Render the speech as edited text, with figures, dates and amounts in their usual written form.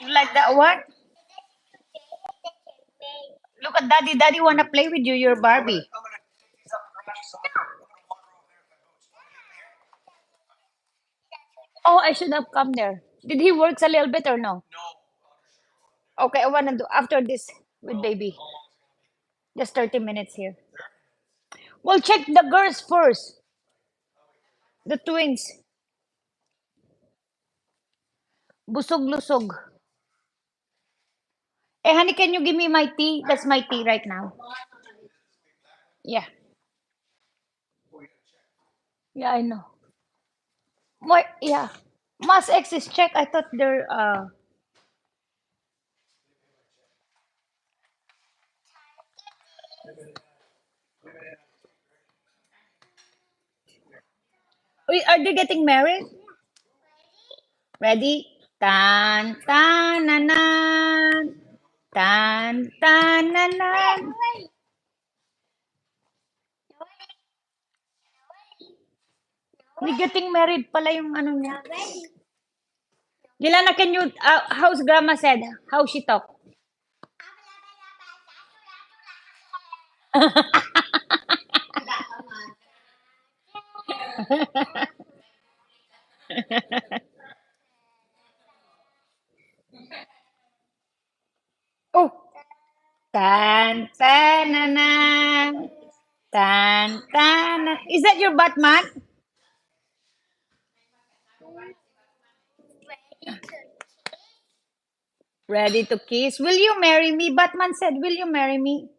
You like that one? Look at daddy. Daddy wanna play with you. Your Barbie. Oh, I should have come there. Did he works a little bit or no? Okay, I wanna do after this with baby. Just 30 minutes here. Well, check the girls first. The twins. Busog lusog. Hey, honey, can you give me my tea? That's my tea right now. Yeah. Yeah, I know. What? Yeah. Mass X is check. I thought they're. Wait, are they getting married? Ready? Tan tan nanan. Tan tan nanan. They getting married pala yung ano niya. Gilana, can you, how's grandma said? How she talk? Oh, tan tan nanan. Tan tan. Is that your Batman? Ready to kiss? Will you marry me? Batman said, will you marry me?